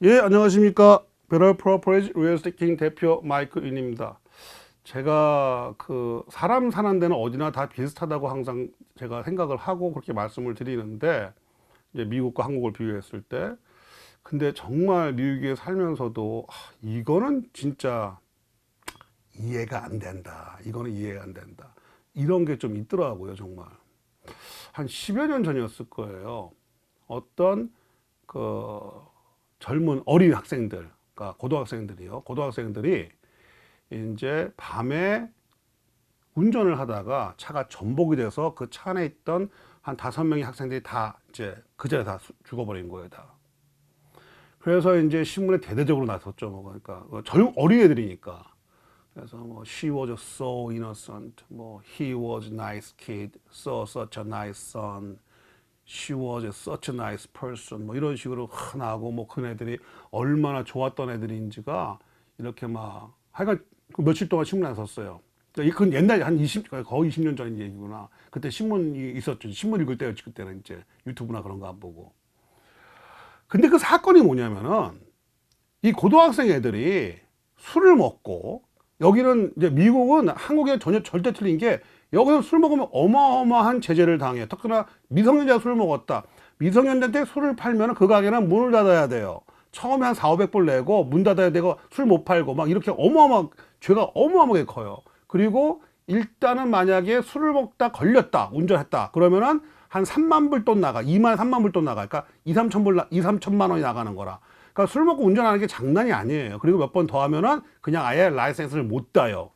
예, 안녕하십니까. 베럴 프로퍼리지 리얼스테이팅 대표 마이클 윤입니다. 제가 사람 사는 데는 어디나 다 비슷하다고 항상 제가 생각을 하고 그렇게 말씀을 드리는데, 이제 미국과 한국을 비교했을 때, 근데 정말 미국에 살면서도 이거는 진짜 이해가 안 된다. 이거는 이해가 안 된다. 이런 게 좀 있더라고요, 정말. 한 10여 년 전이었을 거예요. 어떤 그 젊은 어린 학생들, 그러니까 고등학생들이요. 고등학생들이 이제 밤에 운전을 하다가 차가 전복이 돼서 그 차 안에 있던 한 5명의 학생들이 다 이제 그 자리에 다 죽어버린 거예요, 다. 그래서 이제 신문에 대대적으로 나섰죠. 뭐 그러니까 어린 애들이니까. 그래서 뭐 she was so innocent, 뭐 he was a nice kid, so such a nice son. She was such a nice person. 뭐 이런 식으로 나오고 뭐 그네들이 얼마나 좋았던 애들인지가 이렇게 막 하여간 그 며칠 동안 신문에 썼어요. 그건 옛날에 한 20, 거의 20년 전 얘기구나. 그때 신문이 있었죠. 신문 읽을 때였지. 그때는 이제 유튜브나 그런 거 안 보고. 근데 그 사건이 뭐냐면은 이 고등학생 애들이 술을 먹고, 여기는 이제 미국은 한국에 전혀 절대 틀린 게, 여기서 술 먹으면 어마어마한 제재를 당해요. 특히나 미성년자가 술을 먹었다. 미성년자한테 술을 팔면 그 가게는 문을 닫아야 돼요. 처음에 한 4,500불 내고 문 닫아야 되고 술 못 팔고 막 이렇게 죄가 어마어마하게 커요. 그리고 일단은 만약에 술을 먹다 걸렸다, 운전했다, 그러면은 한 3만 불 돈 나가, 2만 3만 불 돈 나가. 그러니까 2, 3천 불, 2, 3천만 원이 나가는 거라. 그러니까 술 먹고 운전하는 게 장난이 아니에요. 그리고 몇 번 더 하면은 그냥 아예 라이센스를 못 따요.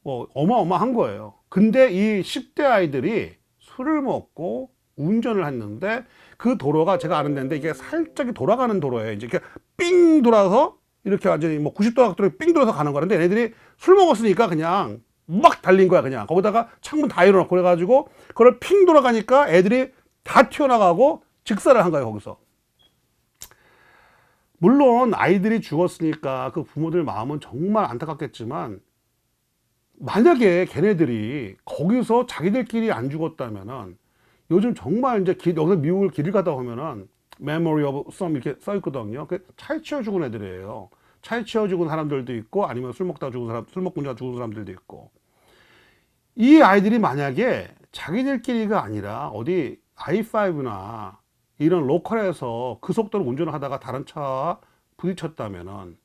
어마어마한 거예요. 근데 이 10대 아이들이 술을 먹고 운전을 했는데, 그 도로가 제가 아는 데인데 이게 살짝 돌아가는 도로예요. 이제 이렇게 삥 돌아서 이렇게 완전히 뭐 90도 각도로 삥 돌아서 가는 거는데, 얘네들이 술 먹었으니까 그냥 막 달린 거야. 그냥 거기다가 창문 다 열어놓고, 그래가지고 그걸 핑 돌아가니까 애들이 다 튀어나가고 직사를 한 거예요, 거기서. 물론 아이들이 죽었으니까 그 부모들 마음은 정말 안타깝겠지만, 만약에 걔네들이 거기서 자기들끼리 안 죽었다면은, 요즘 정말 이제 여기서 미국을 길을 가다 보면은 memory of some 이렇게 써 있거든요. 차에 치여 죽은 애들이에요. 차에 치여 죽은 사람들도 있고, 아니면 술 먹다 죽은 사람, 술 먹고 죽은 사람들도 있고. 이 아이들이 만약에 자기들끼리가 아니라 어디 I5나 이런 로컬에서 그 속도로 운전을 하다가 다른 차와 부딪혔다면은,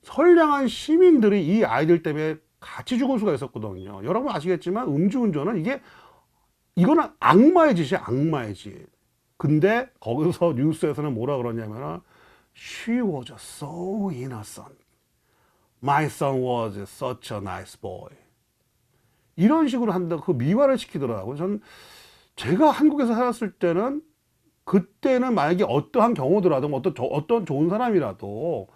선량한 시민들이 이 아이들 때문에 같이 죽을 수가 있었거든요. 여러분 아시겠지만 음주운전은 이거는 악마의 짓이야, 악마의 짓. 근데 거기서 뉴스에서는 뭐라 그러냐면은 she was so innocent. My son was such a nice boy. 이런 식으로 한다, 그 미화를 시키더라고요. 제가 한국에서 살았을 때는, 그때는 만약에 어떠한 경우더라도 어떤 좋은 사람이라도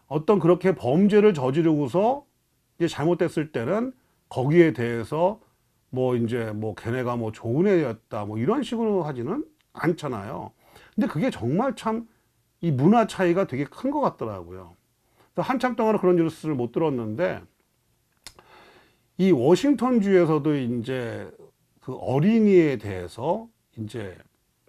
어떤 그렇게 범죄를 저지르고서 이제 잘못됐을 때는 거기에 대해서 뭐 이제 뭐 걔네가 뭐 좋은 애였다 뭐 이런 식으로 하지는 않잖아요. 근데 그게 정말 참 이 문화 차이가 되게 큰 것 같더라고요. 한참 동안 그런 뉴스를 못 들었는데, 이 워싱턴주에서도 이제 그 어린이에 대해서 이제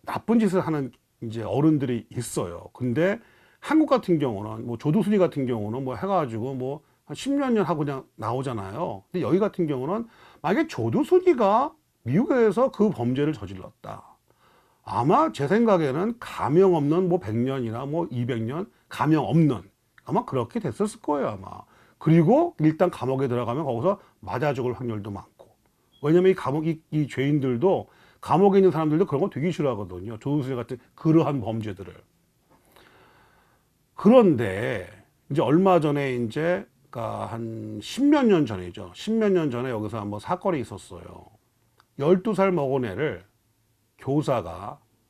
나쁜 짓을 하는 이제 어른들이 있어요. 근데 한국 같은 경우는 뭐 조두순이 같은 경우는 뭐 해가지고 뭐 한 10몇 년 하고 그냥 나오잖아요. 근데 여기 같은 경우는 만약에 조두순이가 미국에서 그 범죄를 저질렀다, 아마 제 생각에는 가명 없는 뭐 100년이나 뭐 200년 가명 없는, 아마 그렇게 됐었을 거예요, 아마. 그리고 일단 감옥에 들어가면 거기서 맞아 죽을 확률도 많고. 왜냐면 이 죄인들도, 감옥에 있는 사람들도 그런 거 되게 싫어하거든요. 조두순이 같은 그러한 범죄들을. 그런데 이제 얼마 전에 이제 그러니까 한 10몇 년 전이죠. 10몇 년 전에 여기서 한번 사건이 있었어요. 12살 먹은 애를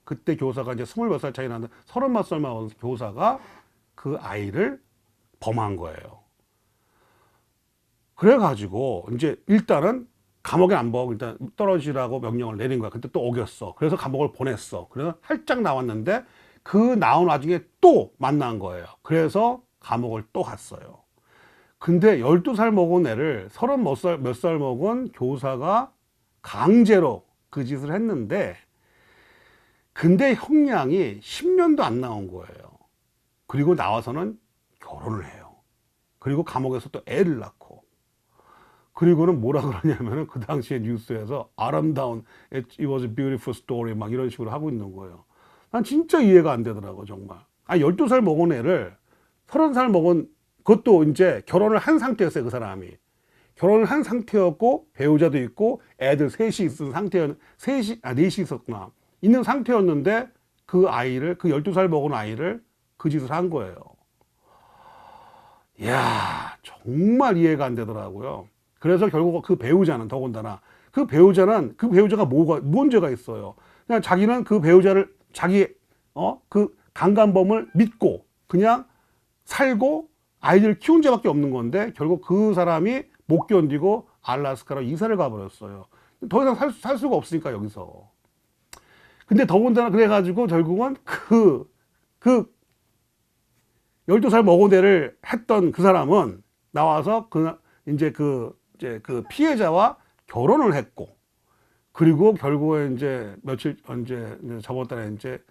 그때 교사가 이제 20몇 살 차이 나는 30몇 살 먹은 교사가 그 아이를 범한 거예요. 그래가지고 이제 일단은 감옥에 안 보고 일단 떨어지라고 명령을 내린 거야. 근데 또 어겼어. 그래서 감옥을 보냈어. 그래서 활짝 나왔는데, 그 나온 와중에 또 만난 거예요. 그래서 감옥을 또 갔어요. 근데 12살 먹은 애를 30몇 살 먹은 교사가 강제로 그 짓을 했는데, 근데 형량이 10년도 안 나온 거예요. 그리고 나와서는 결혼을 해요. 그리고 감옥에서 또 애를 낳고, 그리고는 뭐라 그러냐면은 그 당시에 뉴스에서 아름다운 it was a beautiful story 막 이런 식으로 하고 있는 거예요. 난 진짜 이해가 안 되더라고 정말. 12살 먹은 애를 30살 먹은, 그것도 이제 결혼을 한 상태였어요. 그 사람이 결혼을 한 상태였고 배우자도 있고 애들 셋이 있은 넷이 있었구나. 있는 상태였는데 그 아이를, 그 12살 먹은 아이를 그 짓을 한 거예요. 이야, 정말 이해가 안 되더라고요. 그래서 결국 그 배우자는, 더군다나 그 배우자가 뭔 죄가 있어요. 그냥 자기는 그 배우자를, 그 강간범을 믿고 그냥 살고 아이들 키운 죄밖에 없는 건데, 결국 그 사람이 못 견디고 알라스카로 이사를 가버렸어요. 더 이상 살 수가 없으니까 여기서. 근데 더군다나 그래가지고 결국은 그 12살 먹은 애를 했던 그 사람은 나와서 이제 그 피해자와 결혼을 했고, 그리고 결국에 이제 저번 달에 이제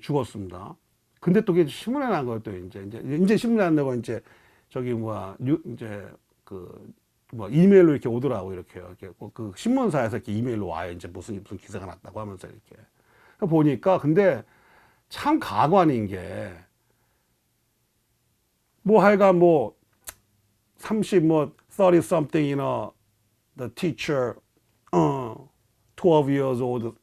죽었습니다. 근데 또 이게 신문에 난 거예요. 또 이제 신문에 안 나고 이제 이메일로 이렇게 오더라고. 이렇게요. 이렇게 그 신문사에서 이렇게 이메일로 와요. 이제 무슨 기사가 났다고 하면서 이렇게 보니까, 근데 참 가관인 게, 하여간 30 something, the teacher, 12 years old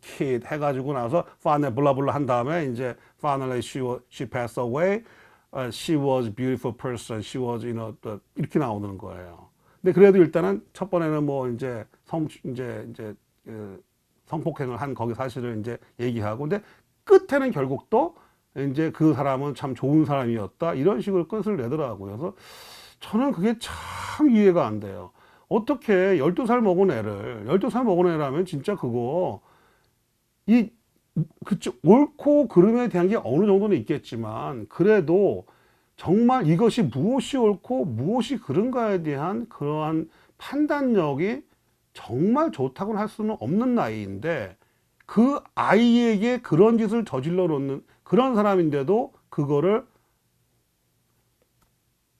kid 해가지고 나서 finally 블라블라 한 다음에 이제 finally she passed away. She was a beautiful person. She was, 이렇게 나오는 거예요. 근데 그래도 일단은 첫 번에는 이제 성폭행을 한 거기 사실을 이제 얘기하고, 근데 끝에는 결국 또 이제 그 사람은 참 좋은 사람이었다 이런 식으로 끝을 내더라고요. 그래서 저는 그게 참 이해가 안 돼요. 어떻게 12살 먹은 애라면 진짜 그거 옳고 그름에 대한 게 어느 정도는 있겠지만, 그래도 정말 이것이 무엇이 옳고 무엇이 그른가에 대한 그러한 판단력이 정말 좋다고는 할 수는 없는 나이인데, 그 아이에게 그런 짓을 저질러 놓는 그런 사람인데도 그거를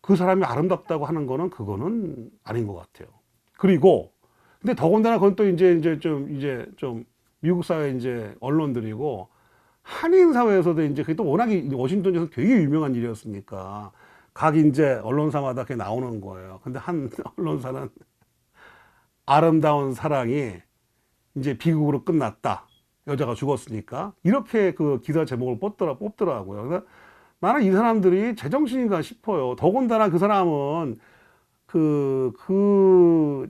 그 사람이 아름답다고 하는 거는 그거는 아닌 것 같아요. 그리고 근데 더군다나 그건 또 이제 좀 미국 사회 이제 언론들이고 한인 사회에서도 이제 그게 또 워낙에 워싱턴에서 되게 유명한 일이었으니까 각 이제 언론사마다 그게 나오는 거예요. 근데 한 언론사는 아름다운 사랑이 이제 비극으로 끝났다. 여자가 죽었으니까. 이렇게 그 기사 제목을 뽑더라고요. 그래서 나는 이 사람들이 제정신인가 싶어요. 더군다나 그 사람은 그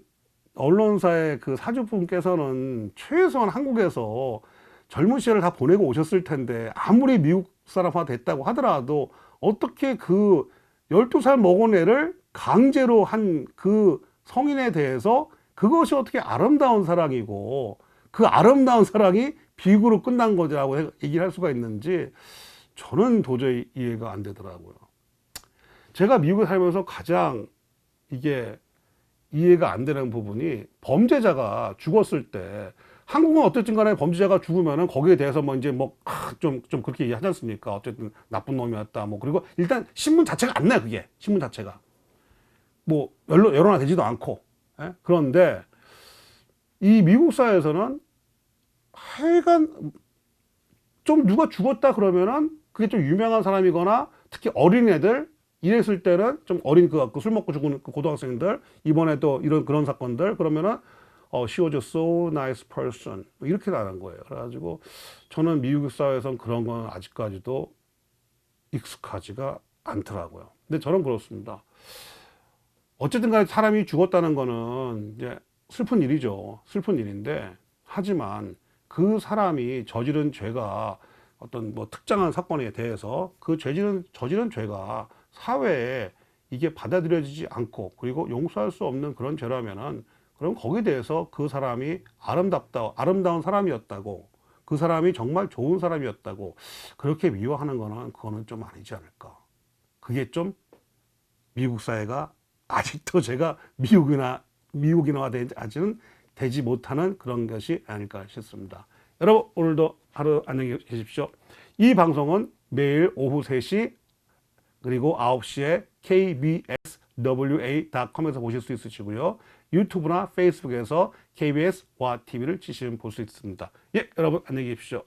언론사의 그 사주분께서는 최소한 한국에서 젊은 시절을 다 보내고 오셨을 텐데, 아무리 미국 사람화 됐다고 하더라도 어떻게 그 12살 먹은 애를 강제로 한 그 성인에 대해서 그것이 어떻게 아름다운 사랑이고 그 아름다운 사랑이 비극으로 끝난 거라고 얘기를 할 수가 있는지 저는 도저히 이해가 안 되더라고요. 제가 미국에 살면서 가장 이게 이해가 안 되는 부분이, 범죄자가 죽었을 때, 한국은 어쨌든 간에 범죄자가 죽으면은 거기에 대해서 좀 그렇게 얘기하지 않습니까? 어쨌든 나쁜 놈이었다. 그리고 일단 신문 자체가 안 나요, 그게. 신문 자체가. 여론화되지도 않고. 예? 그런데 이 미국 사회에서는 하여간 좀 누가 죽었다 그러면은 그게 좀 유명한 사람이거나, 특히 어린애들, 이랬을 때는 좀 어린 술 먹고 죽은 그 고등학생들, 이번에 또 그런 사건들, 그러면은 she was a so nice person 이렇게 나는 거예요. 그래가지고 저는 미국 사회에선 그런 건 아직까지도 익숙하지가 않더라고요. 근데 저는 그렇습니다. 어쨌든 간에 사람이 죽었다는 거는 이제 슬픈 일이죠. 슬픈 일인데, 하지만 그 사람이 저지른 죄가 어떤 특정한 사건에 대해서 그 저지른 죄가 사회에 이게 받아들여지지 않고, 그리고 용서할 수 없는 그런 죄라면은, 그럼 거기에 대해서 그 사람이 아름다운 사람이었다고, 그 사람이 정말 좋은 사람이었다고 그렇게 미워하는 거는, 그거는 좀 아니지 않을까. 그게 좀 미국 사회가 아직도 제가 미국인화되지는 되지 못하는 그런 것이 아닐까 싶습니다. 여러분, 오늘도 하루 안녕히 계십시오. 이 방송은 매일 오후 3시 그리고 9시에 kbswa.com에서 보실 수 있으시고요. 유튜브나 페이스북에서 KBS와 TV를 치시면 볼 수 있습니다. 예, 여러분 안녕히 계십시오.